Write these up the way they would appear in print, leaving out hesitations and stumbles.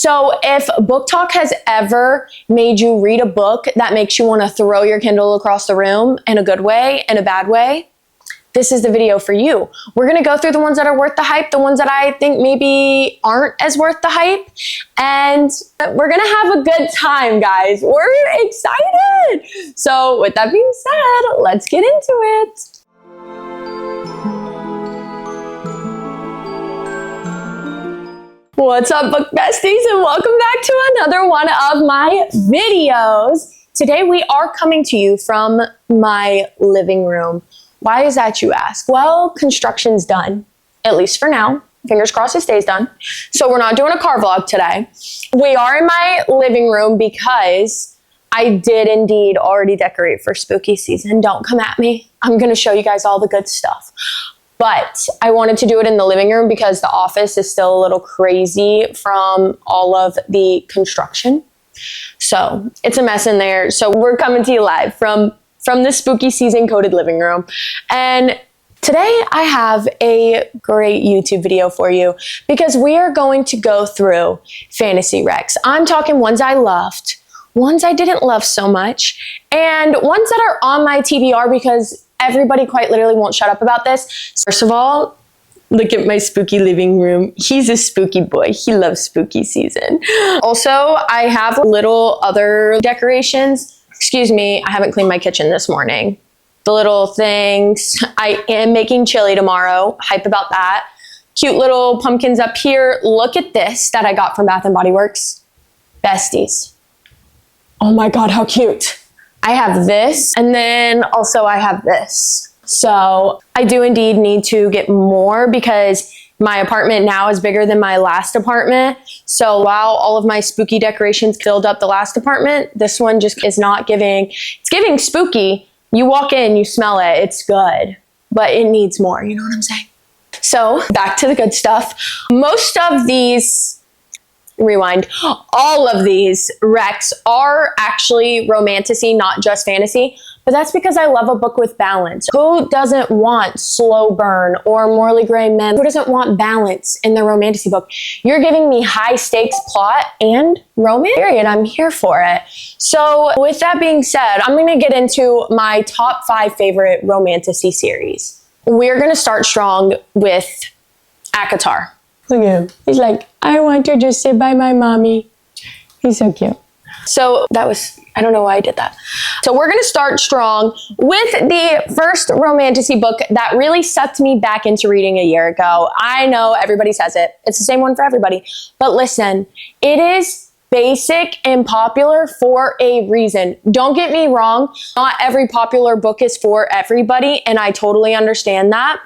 So if BookTok has ever made you read a book that makes you want to throw your Kindle across the room in a good way, in a bad way, this is the video for you. We're going to go through the ones that are worth the hype, the ones that I think maybe aren't as worth the hype, and we're going to have a good time, guys. We're excited. So with that being said, let's get into it. What's up, book besties, and welcome back to another one of my videos. Today we are coming to you from my living room. Why is that, you ask? Well, construction's done, at least for now. Fingers crossed it stays done. So we're not doing a car vlog today. We are in my living room because I did indeed already decorate for spooky season. Don't come at me. I'm gonna show you guys all the good stuff. But I wanted to do it in the living room because the office is still a little crazy from all of the construction. So it's a mess in there. So we're coming to you live from the spooky season coated living room. And today I have a great YouTube video for you because we are going to go through fantasy recs. I'm talking ones I loved, ones I didn't love so much, and ones that are on my TBR because everybody quite literally won't shut up about this. First of all, look at my spooky living room. He's a spooky boy. He loves spooky season. Also, I have little other decorations. Excuse me, I haven't cleaned my kitchen this morning. The little things. I am making chili tomorrow. Hype about that. Cute little pumpkins up here. Look at this that I got from Bath & Body Works. Besties. Oh my God, how cute. I have this, and then also I have this. So I do indeed need to get more because my apartment now is bigger than my last apartment. So while all of my spooky decorations filled up the last apartment, this one just is not giving, it's giving spooky. You walk in, you smell it, it's good, but it needs more, you know what I'm saying? So back to the good stuff. Most of these, rewind, all of these recs are actually romantasy, not just fantasy, but that's because I love a book with balance. Who doesn't want slow burn or morally gray men? Who doesn't want balance in their romantasy book? You're giving me high stakes plot and romance, period. I'm here for it. So with that being said, I'm gonna get into my top 5 favorite romantasy series. We're gonna start strong with ACOTAR. Look at him. He's like, I want to just sit by my mommy. He's so cute. So that was, I don't know why I did that. So we're going to start strong with the first romantasy book that really sucked me back into reading a year ago. I know everybody says it. It's the same one for everybody. But listen, it is basic and popular for a reason. Don't get me wrong. Not every popular book is for everybody, and I totally understand that.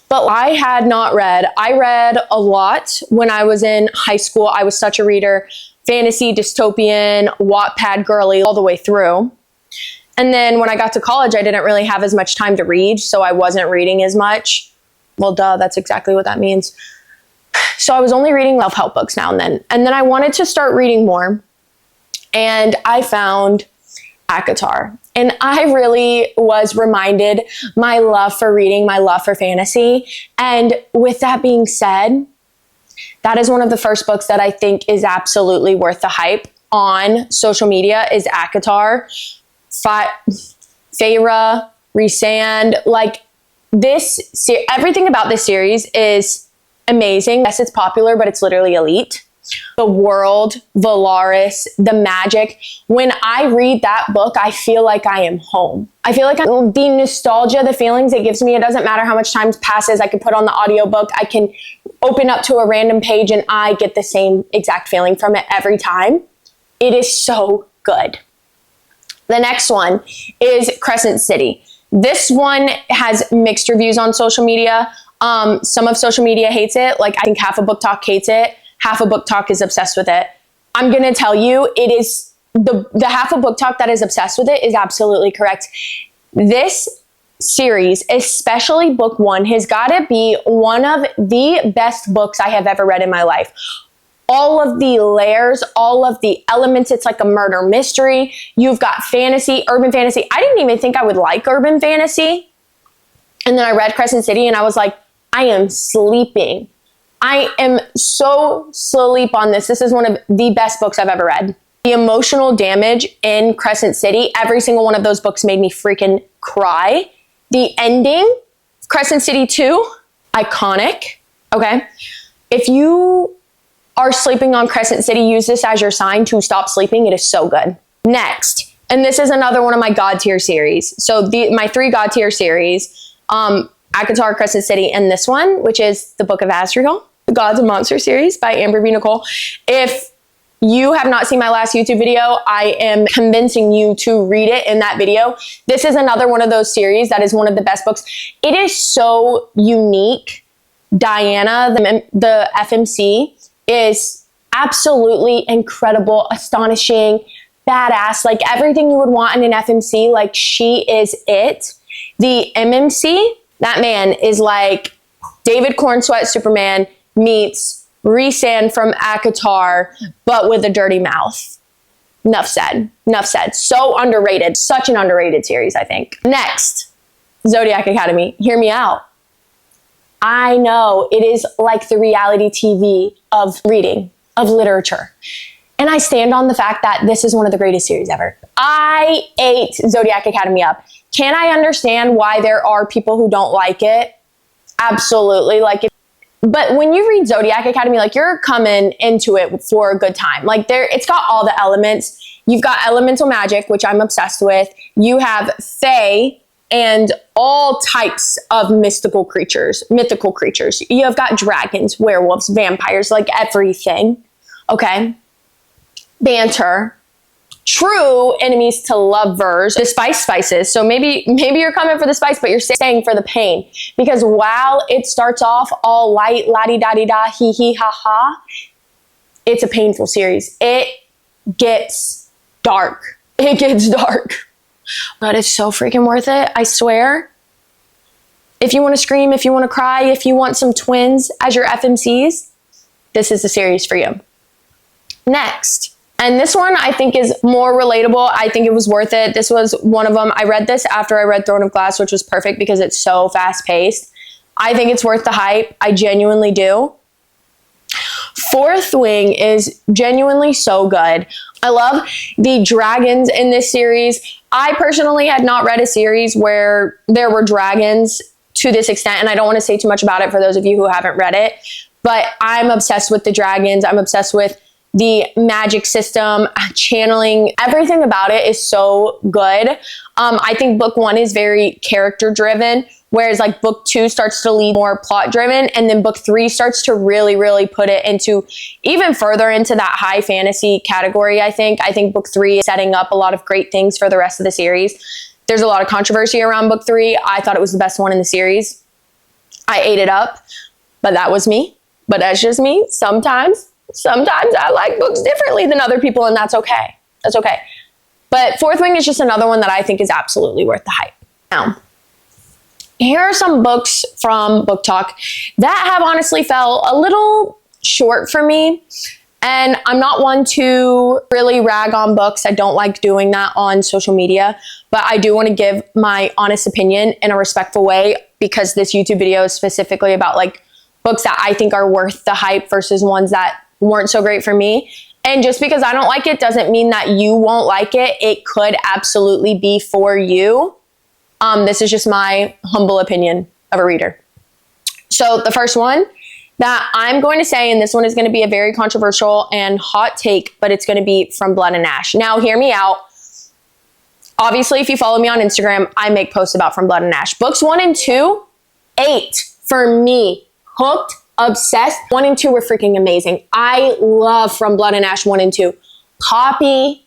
But I had not read. I read a lot when I was in high school. I was such a reader. Fantasy, dystopian, Wattpad girly all the way through. And then when I got to college, I didn't really have as much time to read, so I wasn't reading as much. Well, duh, that's exactly what that means. So I was only reading self-help books now and then. And then I wanted to start reading more. And I found ACOTAR. And I really was reminded my love for reading, my love for fantasy. And with that being said, that is one of the first books that I think is absolutely worth the hype on social media is ACOTAR. Feyre, Rhysand, like this, everything about this series is amazing. Yes, it's popular, but it's literally elite. The world, Valaris, the magic. When I read that book, I feel like I am home. I feel like the nostalgia, the feelings it gives me, it doesn't matter how much time passes. I can put on the audiobook. I can open up to a random page and I get the same exact feeling from it every time. It is so good. The next one is Crescent City. This one has mixed reviews on social media. Some of social media hates it. Like I think half of BookTok hates it. Half of BookTok is obsessed with it. I'm going to tell you, it is the half of BookTok that is obsessed with it is absolutely correct. This series, especially book 1, has got to be one of the best books I have ever read in my life. All of the layers, all of the elements, it's like a murder mystery. You've got fantasy, urban fantasy. I didn't even think I would like urban fantasy. And then I read Crescent City and I was like, I am sleeping I am so asleep on this. This is one of the best books I've ever read. The emotional damage in Crescent City, every single one of those books made me freaking cry. The ending, Crescent City 2, iconic, okay? If you are sleeping on Crescent City, use this as your sign to stop sleeping. It is so good. Next, and this is another one of my God tier series. So my 3 God tier series, ACOTAR, Crescent City, and this one, which is the Book of Asriel, the Gods and Monsters series by Amber V. Nicole. If you have not seen my last YouTube video, I am convincing you to read it in that video. This is another one of those series that is one of the best books. It is so unique. Diana, the FMC, is absolutely incredible, astonishing, badass, like everything you would want in an FMC, like she is it. The MMC, that man is like David Cornsweat Superman meets Rhysand from ACOTAR, but with a dirty mouth. Enough said. Enough said. So underrated. Such an underrated series, I think. Next, Zodiac Academy. Hear me out. I know it is like the reality TV of reading, of literature. And I stand on the fact that this is one of the greatest series ever. I ate Zodiac Academy up. Can I understand why there are people who don't like it? Absolutely. But when you read Zodiac Academy, like you're coming into it for a good time. Like it's got all the elements. You've got elemental magic, which I'm obsessed with. You have fae and all types of mythical creatures. You have got dragons, werewolves, vampires, like everything. Okay. Banter. True enemies to lovers, the spices. So maybe you're coming for the spice, but you're staying for the pain. Because while it starts off all light, la-di-da-di-da, hee-hee, ha-ha, it's a painful series. It gets dark. It gets dark. But it's so freaking worth it, I swear. If you want to scream, if you want to cry, if you want some twins as your FMCs, this is the series for you. Next. And this one I think is more relatable. I think it was worth it. This was one of them. I read this after I read Throne of Glass, which was perfect because it's so fast paced. I think it's worth the hype. I genuinely do. Fourth Wing is genuinely so good. I love the dragons in this series. I personally had not read a series where there were dragons to this extent, and I don't want to say too much about it for those of you who haven't read it, but I'm obsessed with the dragons. I'm obsessed with the magic system, channeling, everything about it is so good. I think book 1 is very character driven, whereas like book 2 starts to lead more plot driven. And then book 3 starts to really, really put it into even further into that high fantasy category. I think book 3 is setting up a lot of great things for the rest of the series. There's a lot of controversy around book 3. I thought it was the best one in the series. I ate it up, but that was me. But that's just me. Sometimes I like books differently than other people, and that's okay. That's okay. But Fourth Wing is just another one that I think is absolutely worth the hype. Now, here are some books from BookTok that have honestly fell a little short for me. And I'm not one to really rag on books. I don't like doing that on social media, but I do want to give my honest opinion in a respectful way because this YouTube video is specifically about like books that I think are worth the hype versus ones that weren't so great for me. And just because I don't like it doesn't mean that you won't like it. It could absolutely be for you. This is just my humble opinion of a reader. So the first one that I'm going to say, and this one is going to be a very controversial and hot take, but it's going to be From Blood and Ash. Now, hear me out. Obviously, if you follow me on Instagram, I make posts about From Blood and Ash. Books 1 and 2, 8 for me. Hooked, obsessed. 1 and 2 were freaking amazing. I love From Blood and Ash 1 and 2. Poppy,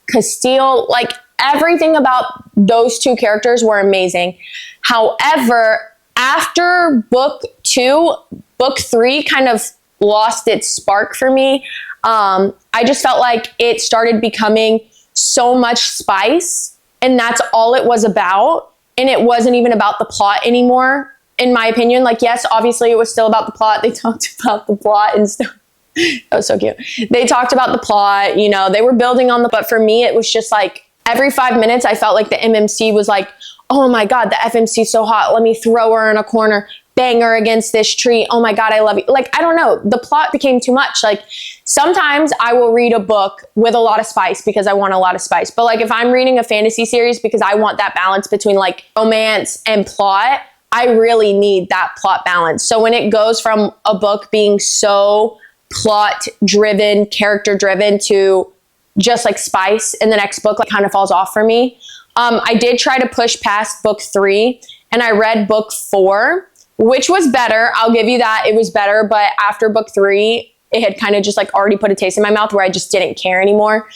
Castile, like everything about those two characters were amazing. However, after book 2, book 3 kind of lost its spark for me. I just felt like it started becoming so much spice, and that's all it was about. And it wasn't even about the plot anymore, in my opinion. Like, yes, obviously it was still about the plot. They talked about the plot and stuff. That was so cute. They talked about the plot, you know, they were building on but for me, it was just like every 5 minutes, I felt like the MMC was like, oh my God, the FMC is so hot. Let me throw her in a corner. banger against this tree. Oh my God, I love you. Like, I don't know. The plot became too much. Like, sometimes I will read a book with a lot of spice because I want a lot of spice. But like, if I'm reading a fantasy series because I want that balance between like romance and plot, I really need that plot balance. So when it goes from a book being so plot driven, character driven to just like spice in the next book, like kind of falls off for me. I did try to push past book 3 and I read book 4, which was better. I'll give you that. It was better. But after book 3, it had kind of just like already put a taste in my mouth where I just didn't care anymore.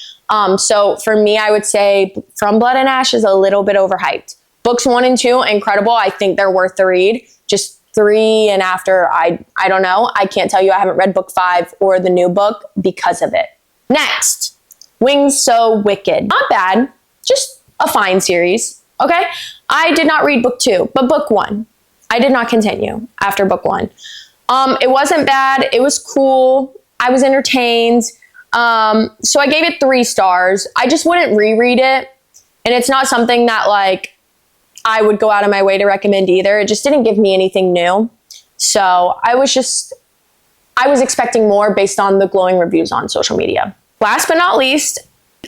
So for me, I would say From Blood and Ash is a little bit overhyped. Books 1 and 2, incredible. I think they're worth the read. Just 3 and after, I don't know. I can't tell you. I haven't read book 5 or the new book because of it. Next, Wings So Wicked. Not bad. Just a fine series. Okay. I did not read book 2, but book 1. I did not continue after book 1. It wasn't bad. It was cool. I was entertained. So I gave it 3 stars. I just wouldn't reread it. And it's not something that like I would go out of my way to recommend either. It just didn't give me anything new. So I was expecting more based on the glowing reviews on social media. Last but not least,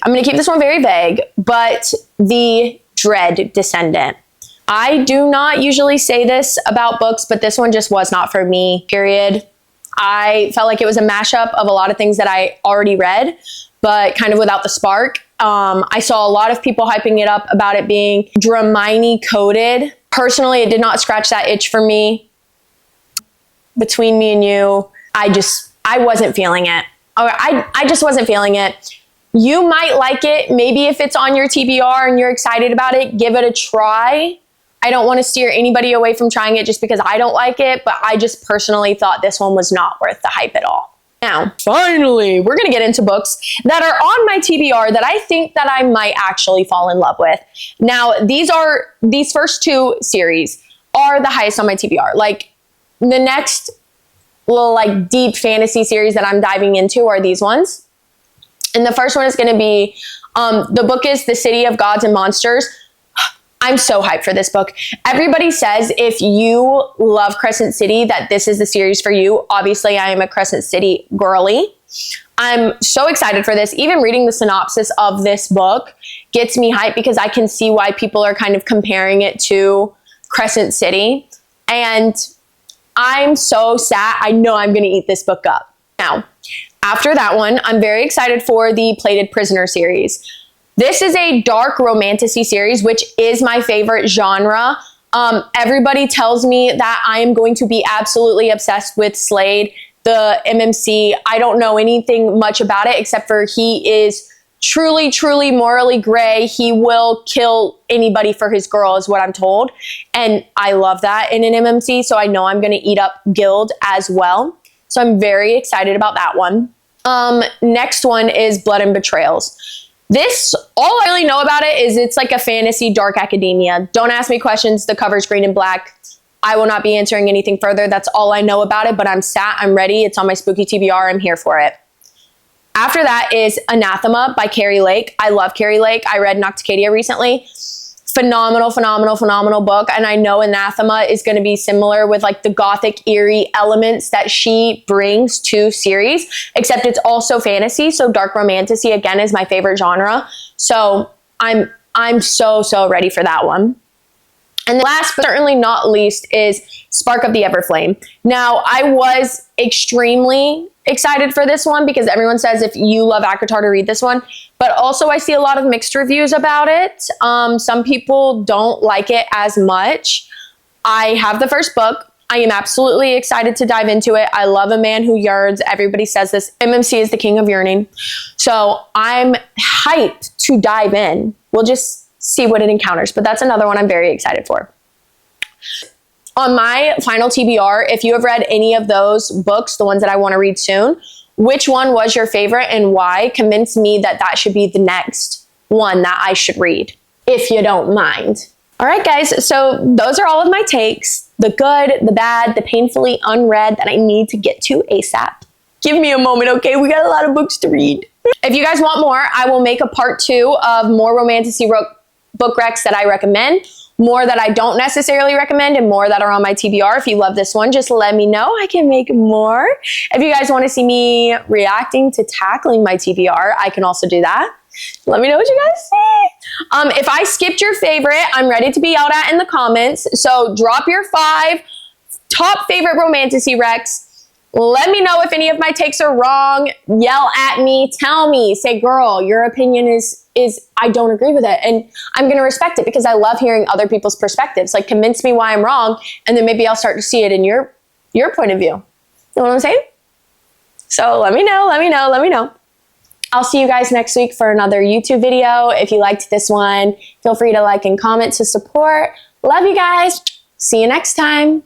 I'm going to keep this one very vague, but The Dread Descendant. I do not usually say this about books, but this one just was not for me, period. I felt like it was a mashup of a lot of things that I already read, but kind of without the spark. I saw a lot of people hyping it up about it being Dramini coded. Personally, it did not scratch that itch for me. Between me and you, I wasn't feeling it. I just wasn't feeling it. You might like it. Maybe if it's on your TBR and you're excited about it, give it a try. I don't want to steer anybody away from trying it just because I don't like it, but I just personally thought this one was not worth the hype at all. Now, finally, we're going to get into books that are on my TBR that I think that I might actually fall in love with. Now, these first 2 series are the highest on my TBR. Like, the next little like deep fantasy series that I'm diving into are these ones. And the first one is going to be, the book is The City of Gods and Monsters. I'm so hyped for this book. Everybody says if you love Crescent City, that this is the series for you. Obviously, I am a Crescent City girly. I'm so excited for this. Even reading the synopsis of this book gets me hyped because I can see why people are kind of comparing it to Crescent City. And I'm so sad. I know I'm going to eat this book up. Now, after that one, I'm very excited for the Plated Prisoner series. This is a dark romantasy series, which is my favorite genre. Everybody tells me that I am going to be absolutely obsessed with Slade, the MMC. I don't know anything much about it except for he is truly, truly morally gray. He will kill anybody for his girl is what I'm told. And I love that in an MMC. So I know I'm going to eat up Guild as well. So I'm very excited about that one. Next one is Blood and Betrayals. This, all I really know about it is it's like a fantasy dark academia. Don't ask me questions. The cover's green and black. I will not be answering anything further. That's all I know about it, but I'm ready. It's on my spooky TBR. I'm here for it. After that is Anathema by Carrie Lake. I love Carrie Lake. I read Nocticadia recently. Phenomenal, phenomenal, phenomenal book. And I know Anathema is going to be similar with like the gothic, eerie elements that she brings to series, except it's also fantasy. So dark romantasy, again, is my favorite genre. So I'm so ready for that one. And last but certainly not least is Spark of the Everflame. Now, I was extremely excited for this one because everyone says if you love ACOTAR to read this one, but also I see a lot of mixed reviews about it. Some people don't like it as much. I have the first book. I am absolutely excited to dive into it. I love a man who yearns. Everybody says this. MMC is the king of yearning. So I'm hyped to dive in. We'll just see what it encounters, but that's another one I'm very excited for. On my final TBR, if you have read any of those books, the ones that I want to read soon, which one was your favorite and why? Convince me that that should be the next one that I should read, if you don't mind. All right, guys, so those are all of my takes. The good, the bad, the painfully unread that I need to get to ASAP. Give me a moment, okay? We got a lot of books to read. If you guys want more, I will make a part 2 of more romantasy book recs that I recommend. more that I don't necessarily recommend and more that are on my TBR. If you love this one, just let me know. I can make more. If you guys want to see me reacting to tackling my TBR, I can also do that. Let me know what you guys see. If I skipped your favorite, I'm ready to be yelled at in the comments. So drop your 5 top favorite romantasy recs. Let me know if any of my takes are wrong. Yell at me. Tell me. Say, girl, your opinion is I don't agree with it. And I'm going to respect it because I love hearing other people's perspectives. Like, convince me why I'm wrong. And then maybe I'll start to see it in your point of view. You know what I'm saying? So let me know. I'll see you guys next week for another YouTube video. If you liked this one, feel free to like and comment to support. Love you guys. See you next time.